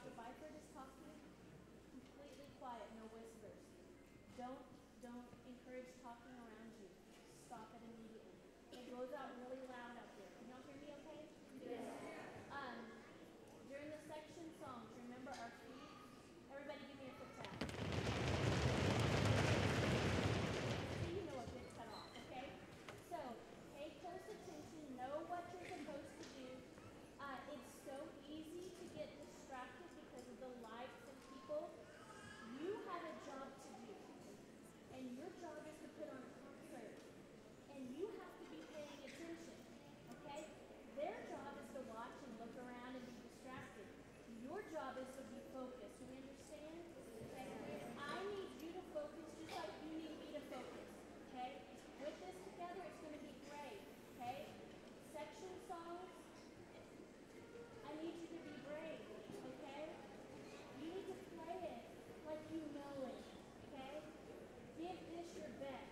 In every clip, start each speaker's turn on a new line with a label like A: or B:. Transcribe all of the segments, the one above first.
A: if Eifert is talking, completely quiet, no whispers. Don't encourage talking around you. Stop it immediately. It goes out really loud out there. Can y'all hear me okay?
B: Yes.
A: During the section songs, remember our feet. Everybody give me a foot tap. So you know a good cut off, okay? So pay close attention, know what you're supposed to do. It's so easy to get distracted because of the lights and people. You have a job to do, and your job is to put on a concert, and you have to be paying attention, okay? Their job is to watch and look around and be distracted. Your job is to be focused. Do you understand? Okay? I need you to focus just like you need me to focus, okay? With this together, it's going to be great, okay? Section songs, I need you to be brave, okay? You need to play it like you know it, okay? Give this your best,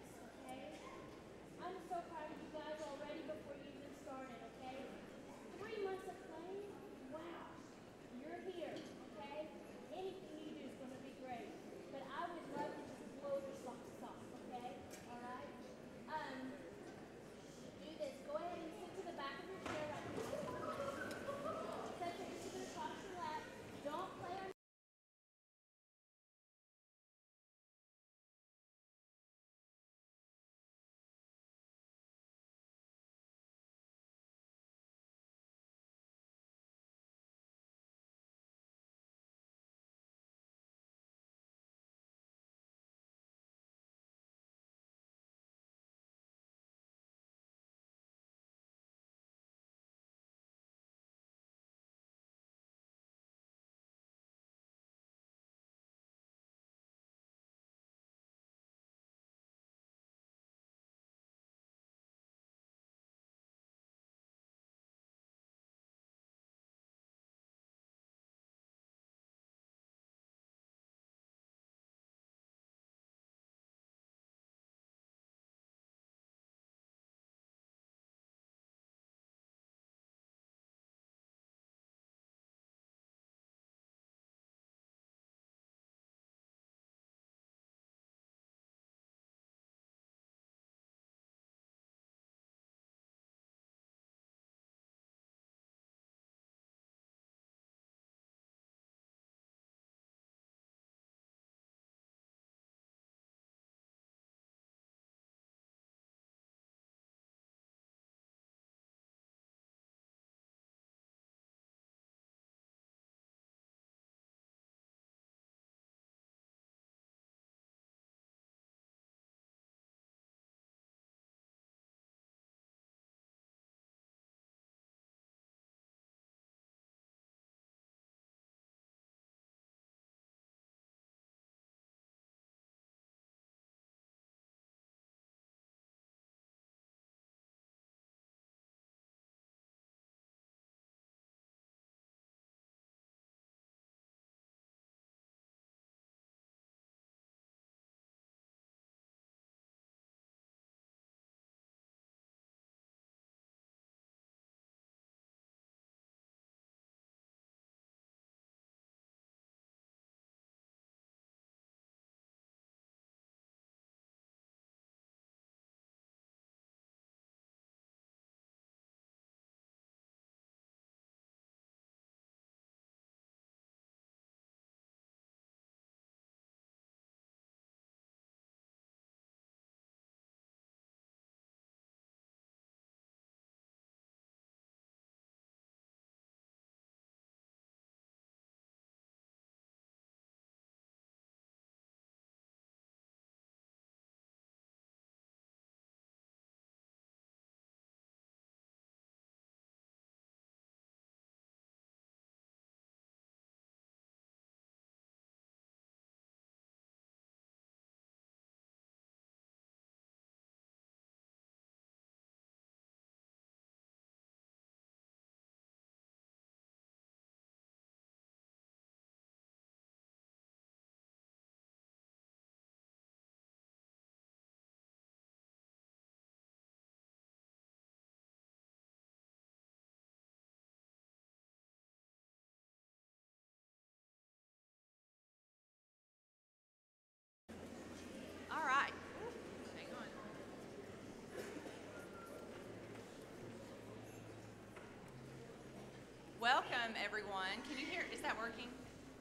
C: Welcome, everyone. Can you hear? Is that working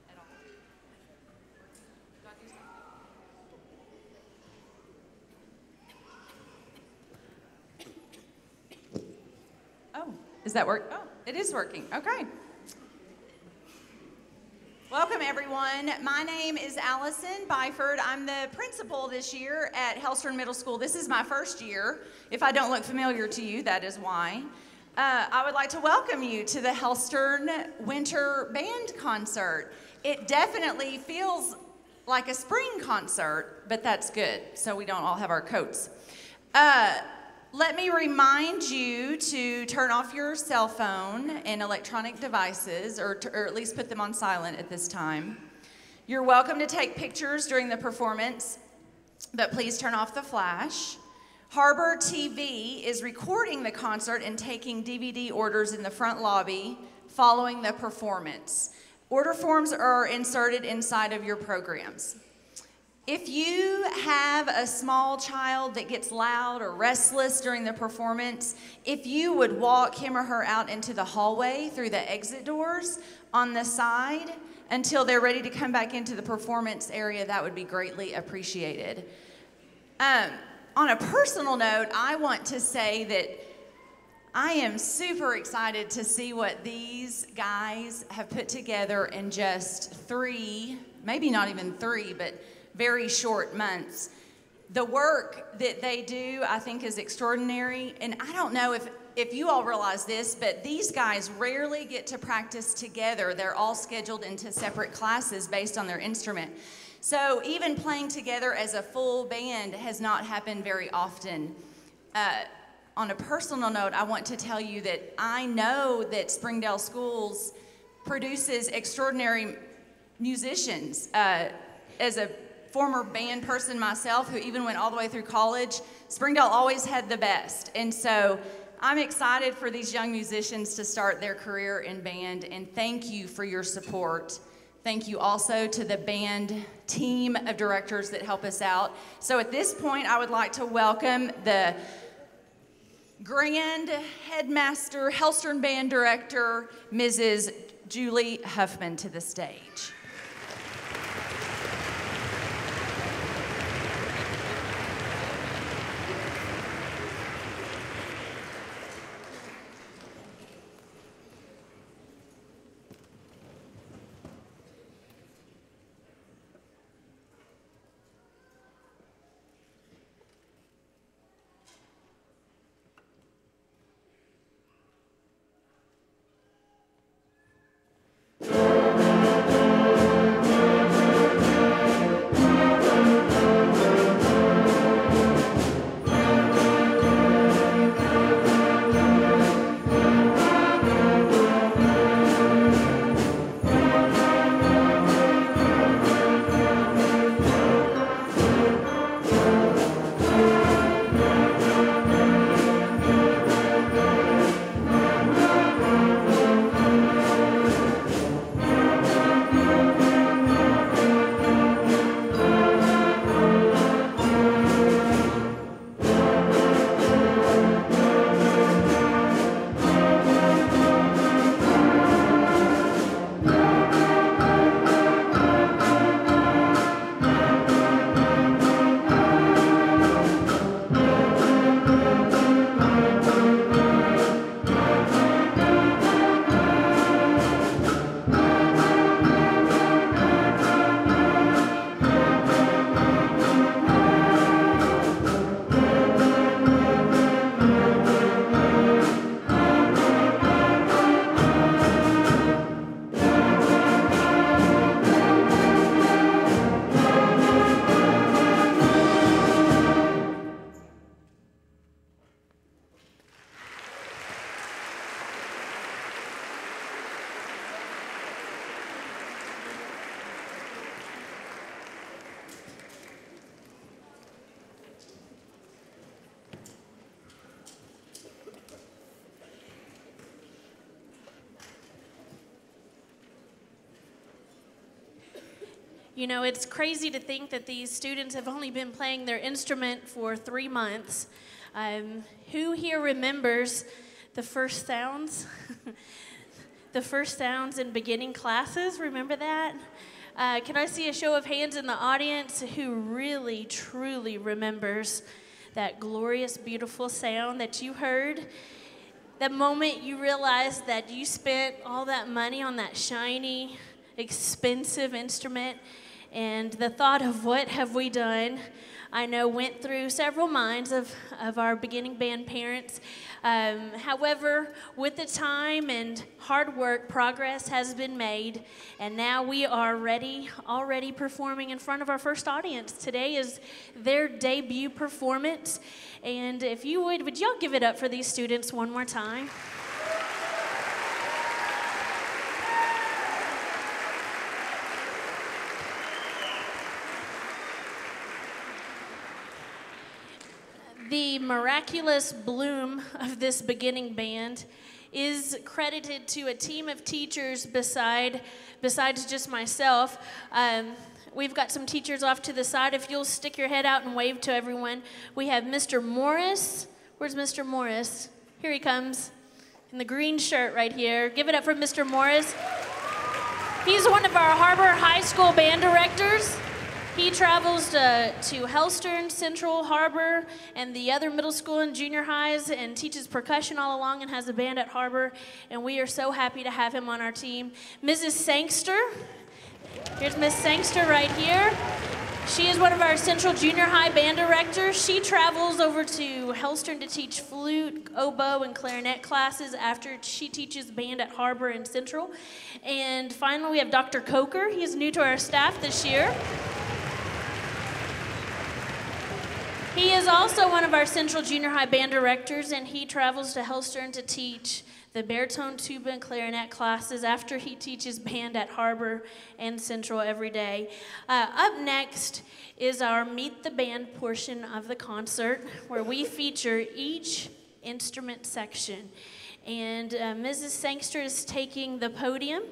C: at all? Do I do something? Oh, is that work? Oh, it is working. Okay. Welcome, everyone. My name is Allison Byford. I'm the principal this year at Hellstern Middle School. This is my first year. If I don't look familiar to you, that is why. I would like to welcome you to the Hellstern Winter Band Concert. It definitely feels like a spring concert, but that's good, so we don't all have our coats. Let me remind you to turn off your cell phone and electronic devices, or at least put them on silent at this time. You're welcome to take pictures during the performance, but please turn off the flash. HAR-BER TV is recording the concert and taking DVD orders in the front lobby following the performance. Order forms are inserted inside of your programs. If you have a small child that gets loud or restless during the performance, if you would walk him or her out into the hallway through the exit doors on the side until they're ready to come back into the performance area, that would be greatly appreciated. On a personal note, I want to say that I am super excited to see what these guys have put together in just 3, maybe not even 3, but very short months. The work that they do, I think, is extraordinary. And I don't know if you all realize this, but these guys rarely get to practice together. They're all scheduled into separate classes based on their instrument. So even playing together as a full band has not happened very often. On a personal note, I want to tell you that I know that Springdale Schools produces extraordinary musicians. As a former band person myself, who even went all the way through college, Springdale always had the best. And so I'm excited for these young musicians to start their career in band, and thank you for your support. Thank you also to the band team of directors that help us out. So at this point, I would like to welcome the Grand Headmaster, Hellstern Band Director, Mrs. Julie Huffman, to the stage.
B: You know, it's crazy to think that these students have only been playing their instrument for 3 months. Who here remembers the first sounds? the first sounds in beginning classes. Remember that? Can I see a show of hands in the audience who really, truly remembers that glorious, beautiful sound that you heard? That moment you realized that you spent all that money on that shiny, expensive instrument, and the thought of what have we done, I know went through several minds of our beginning band parents. However, with the time and hard work, progress has been made, and now we are already performing in front of our first audience. Today is their debut performance, and if you would y'all give it up for these students one more time? The miraculous bloom of this beginning band is credited to a team of teachers besides just myself. We've got some teachers off to the side. If you'll stick your head out and wave to everyone. We have Mr. Morris. Where's Mr. Morris? Here he comes in the green shirt right here. Give it up for Mr. Morris. He's one of our Har-BER High School band directors. He travels to Hellstern, Central, Har-BER, and the other middle school and junior highs and teaches percussion all along and has a band at Har-BER, and we are so happy to have him on our team. Mrs. Sangster, here's Miss Sangster right here. She is one of our Central Junior High band directors. She travels over to Hellstern to teach flute, oboe, and clarinet classes after she teaches band at Har-BER and Central. And finally, we have Dr. Coker. He is new to our staff this year. He is also one of our Central Junior High band directors, and he travels to Hellstern to teach the baritone, tuba, and clarinet classes after he teaches band at Har-BER and Central every day. Up next is our Meet the Band portion of the concert, where we feature each instrument section. And Mrs. Sangster is taking the podium,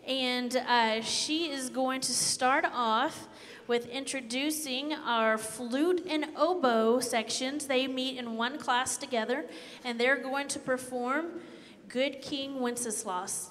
B: and she is going to start off with introducing our flute and oboe sections. They meet in one class together, and they're going to perform Good King Wenceslas.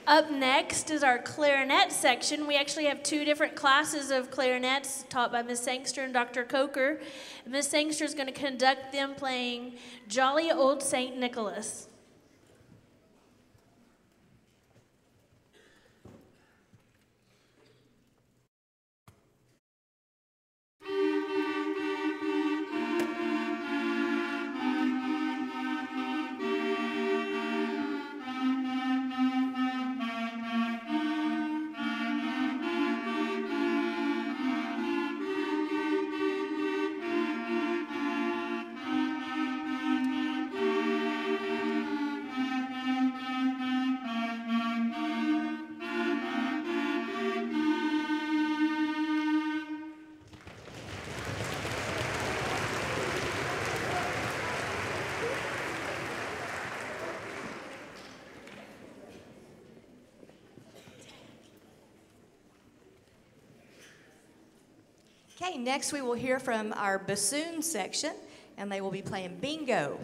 B: Up next is our clarinet section. We actually have two different classes of clarinets taught by Ms. Sangster and Dr. Coker. Ms. Sangster is going to conduct them playing Jolly Old St. Nicholas.
D: Okay, next we will hear from our bassoon section, and they will be playing bingo.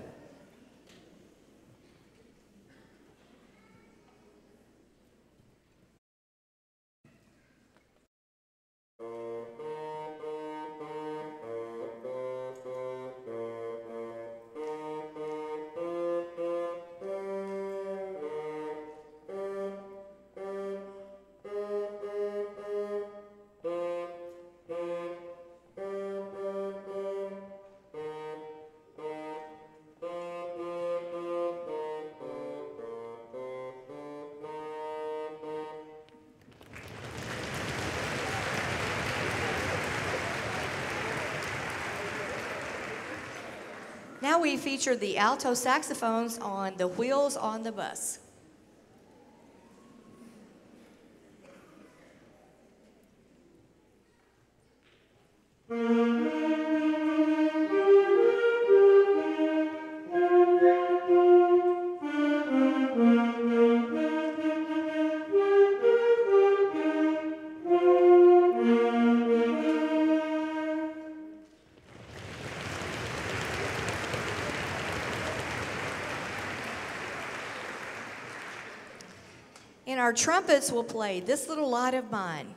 D: Now we feature the alto saxophones on The Wheels on the Bus. And our trumpets will play This Little Light of Mine.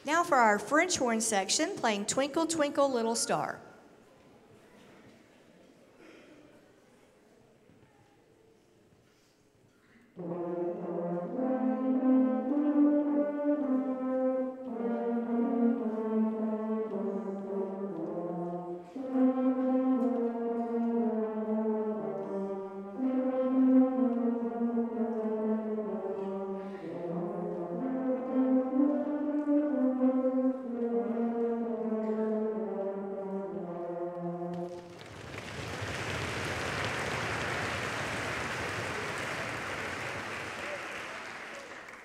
D: Now for our French horn section, playing Twinkle, Twinkle, Little Star.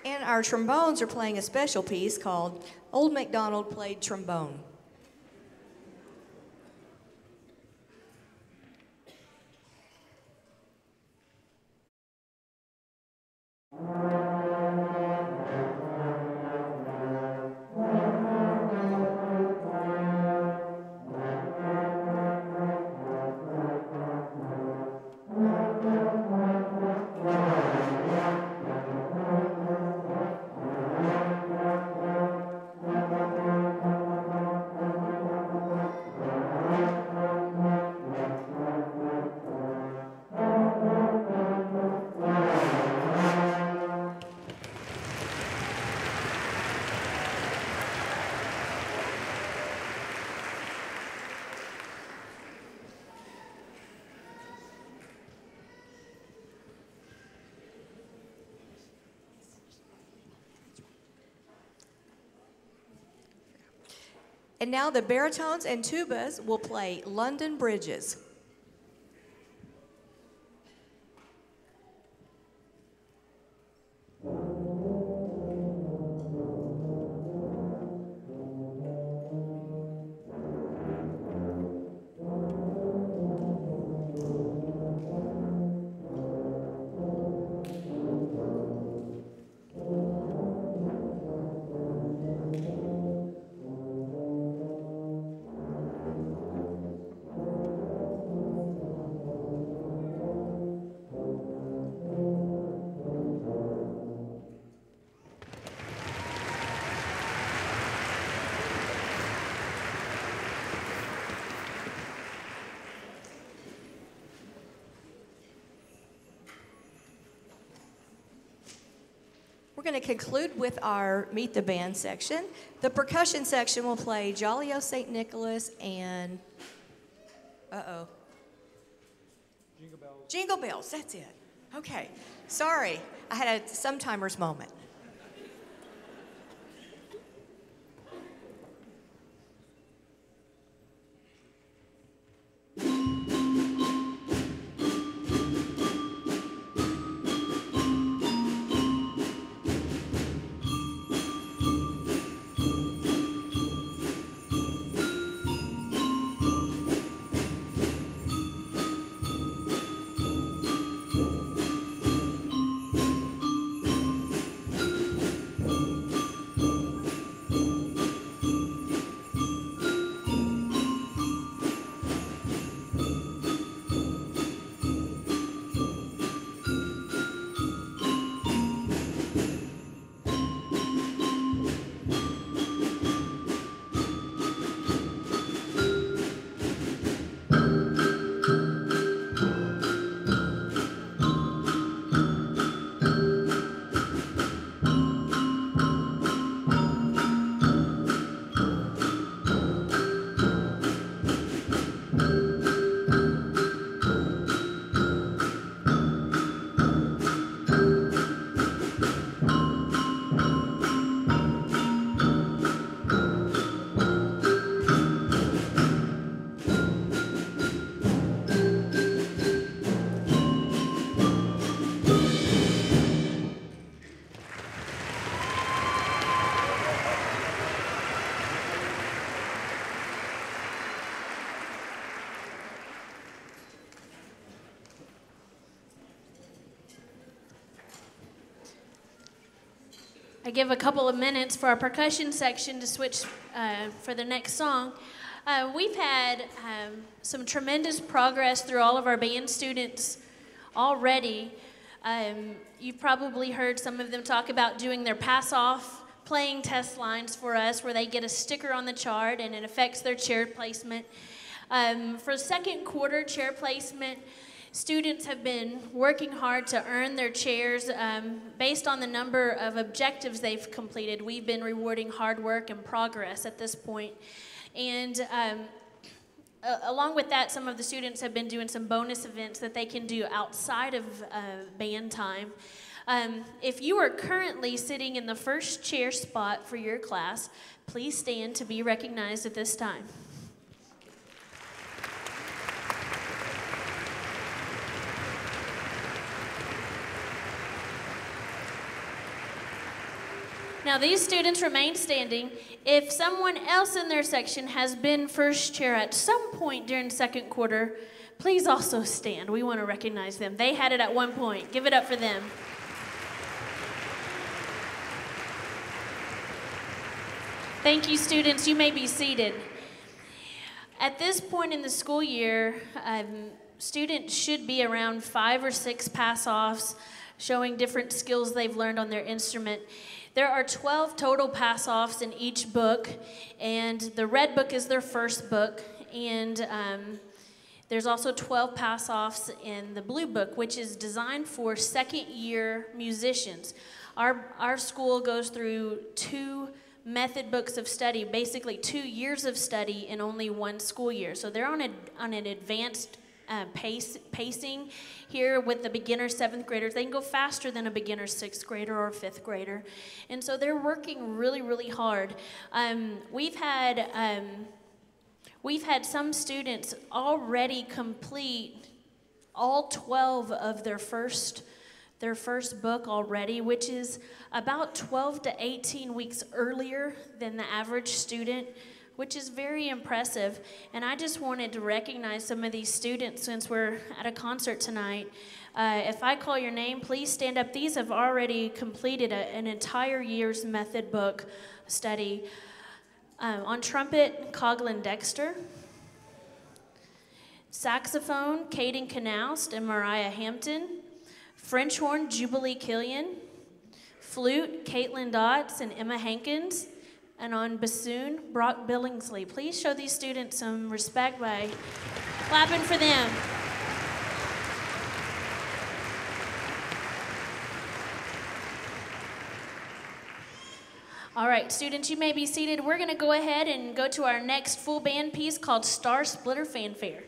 D: And our trombones are playing a special piece called Old MacDonald Played Trombone. And now the baritones and tubas will play London Bridges. We're going to conclude with our Meet the Band section. The percussion section will play Jolly O St. Nicholas and,
E: Jingle bells.
D: Jingle Bells, that's it. Okay, sorry, I had a sometimers moment.
B: I give a couple of minutes for our percussion section to switch for the next song. We've had some tremendous progress through all of our band students already. You've probably heard some of them talk about doing their pass-off playing test lines for us where they get a sticker on the chart and it affects their chair placement. For second quarter chair placement, students have been working hard to earn their chairs based on the number of objectives they've completed. We've been rewarding hard work and progress at this point. And along with that, some of the students have been doing some bonus events that they can do outside of band time. If you are currently sitting in the first chair spot for your class, please stand to be recognized at this time. Now these students remain standing. If someone else in their section has been first chair at some point during second quarter, please also stand. We want to recognize them. They had it at one point. Give it up for them. Thank you, students. You may be seated. At this point in the school year, students should be around 5 or 6 pass-offs, showing different skills they've learned on their instrument. There are 12 total pass-offs in each book, and the red book is their first book, and there's also 12 pass-offs in the blue book, which is designed for second-year musicians. Our school goes through 2 method books of study, basically 2 years of study in only 1 school year. So they're on an advanced pacing here with the beginner 7th graders. They can go faster than a beginner 6th grader or 5th grader. And so they're working really, really hard. We've had some students already complete all 12 of their first book already, which is about 12 to 18 weeks earlier than the average student, which is very impressive. And I just wanted to recognize some of these students since we're at a concert tonight. If I call your name, please stand up. These have already completed an entire year's method book study. On trumpet, Coughlin Dexter. Saxophone, Caden Knaust and Mariah Hampton. French horn, Jubilee Killian. Flute, Caitlin Dotts and Emma Hankins. And on bassoon, Brock Billingsley. Please show these students some respect by clapping for them. All right, students, you may be seated. We're going to go ahead and go to our next full band piece called Star Splitter Fanfare.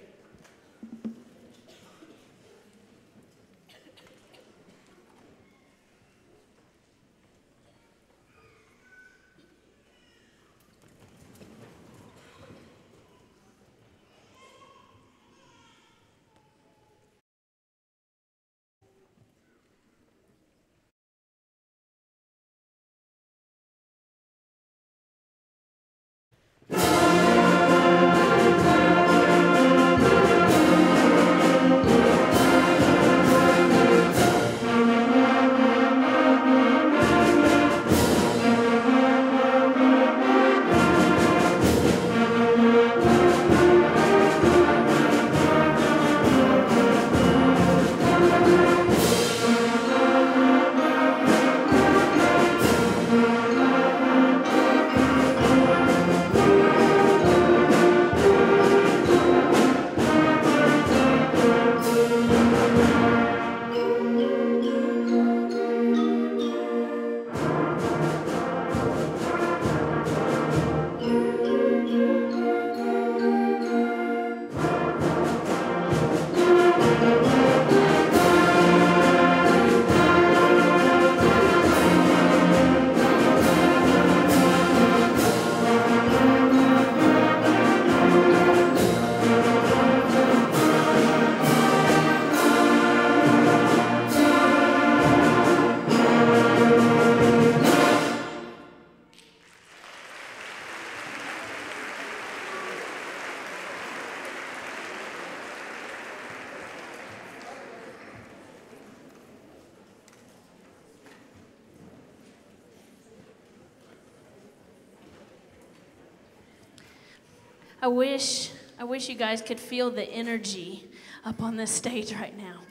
B: I wish you guys could feel the energy up on this stage right now.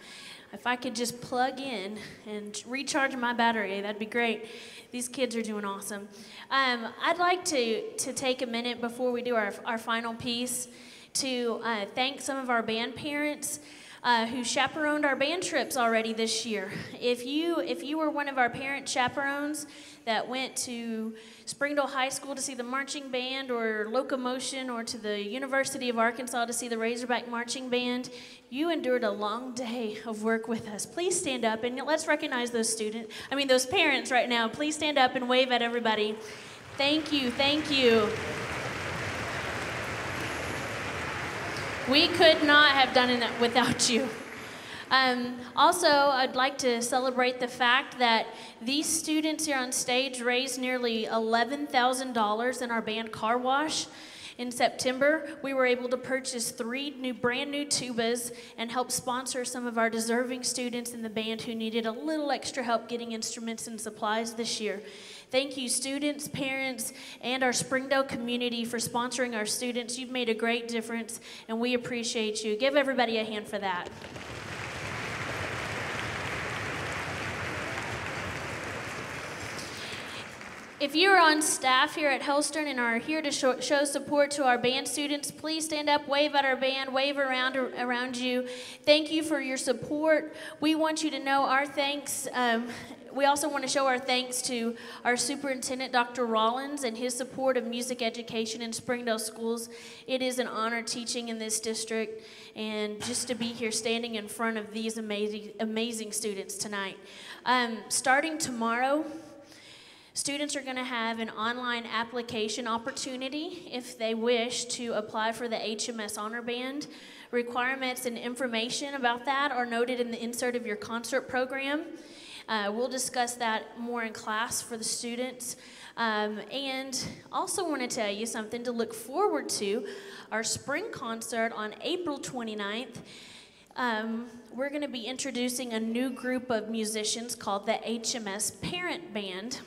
B: If I could just plug in and recharge my battery, that'd be great. These kids are doing awesome. I'd like to take a minute before we do our final piece to thank some of our band parents who chaperoned our band trips already this year. If you were one of our parent chaperones that went to Springdale High School to see the marching band, or Locomotion, or to the University of Arkansas to see the Razorback Marching Band, you endured a long day of work with us. Please stand up and let's recognize those parents right now. Please stand up and wave at everybody. Thank you, thank you. We could not have done it without you. Also, I'd like to celebrate the fact that these students here on stage raised nearly $11,000 in our band car wash. In September, we were able to purchase 3 brand new tubas and help sponsor some of our deserving students in the band who needed a little extra help getting instruments and supplies this year. Thank you, students, parents, and our Springdale community for sponsoring our students. You've made a great difference, and we appreciate you. Give everybody a hand for that. If you are on staff here at Hellstern and are here to show support to our band students, please stand up, wave at our band, wave around you. Thank you for your support. We want you to know our thanks. We also want to show our thanks to our superintendent, Dr. Rollins, and his support of music education in Springdale schools. It is an honor teaching in this district, and just to be here standing in front of these amazing students tonight. Starting tomorrow, students are going to have an online application opportunity if they wish to apply for the HMS Honor Band. Requirements and information about that are noted in the insert of your concert program. We'll discuss that more in class for the students. And also want to tell you something to look forward to. Our spring concert on April 29th, we're going to be introducing a new group of musicians called the HMS Parent Band.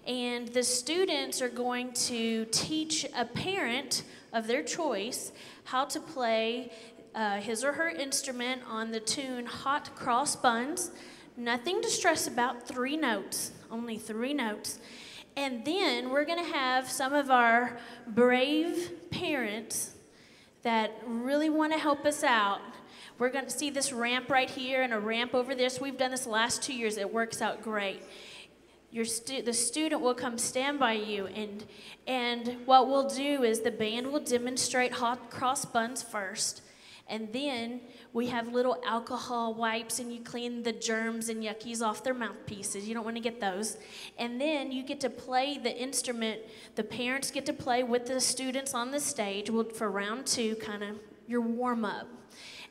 B: And the students are going to teach a parent of their choice how to play his or her instrument on the tune Hot Cross Buns. Nothing to stress about, 3 notes, only 3 notes. And then we're going to have some of our brave parents that really want to help us out. We're going to see this ramp right here and a ramp over this. We've done this the last 2 years. It works out great. The student will come stand by you, and what we'll do is the band will demonstrate Hot Cross Buns first, and then we have little alcohol wipes, and you clean the germs and yuckies off their mouthpieces. You don't want to get those. And then you get to play the instrument. The parents get to play with the students on the stage for round 2, kind of your warm-up.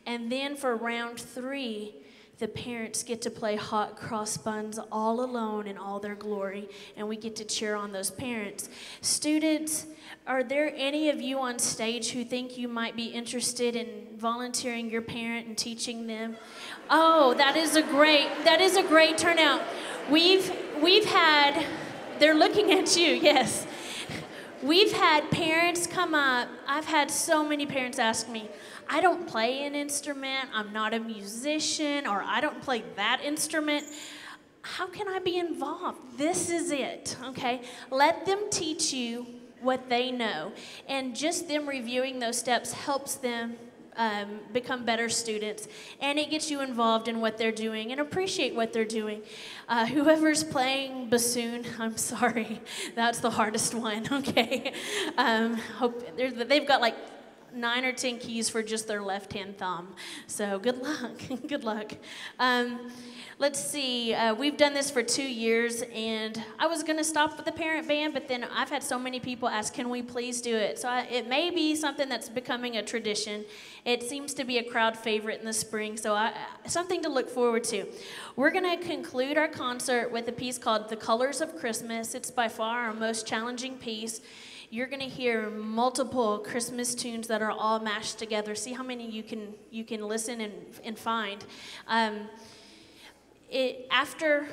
B: And then for round 3, the parents get to play Hot Cross Buns all alone in all their glory, and we get to cheer on those parents. Students, are there any of you on stage who think you might be interested in volunteering your parent and teaching them? Oh, that is a great turnout. We've had, they're looking at you, yes. We've had parents come up. I've had so many parents ask me, I don't play an instrument, I'm not a musician, or I don't play that instrument. How can I be involved? This is it, okay? Let them teach you what they know. And just them reviewing those steps helps them become better students. And it gets you involved in what they're doing and appreciate what they're doing. Whoever's playing bassoon, I'm sorry, that's the hardest one, okay? They've got like 9 or 10 keys for just their left-hand thumb. So good luck, good luck. Let's see, we've done this for 2 years, and I was gonna stop with the parent band, but then I've had so many people ask, can we please do it? So it may be something that's becoming a tradition. It seems to be a crowd favorite in the spring, so something to look forward to. We're gonna conclude our concert with a piece called The Colors of Christmas. It's by far our most challenging piece. You're going to hear multiple Christmas tunes that are all mashed together. See how many you can listen and find. After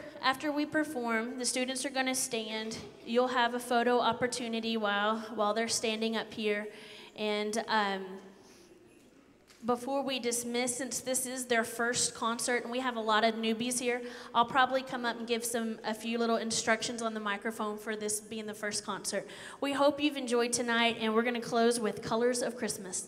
B: we perform, the students are going to stand. You'll have a photo opportunity while they're standing up here. And before we dismiss, since this is their first concert and we have a lot of newbies here, I'll probably come up and give a few little instructions on the microphone for this being the first concert. We hope you've enjoyed tonight, and we're going to close with Colors of Christmas.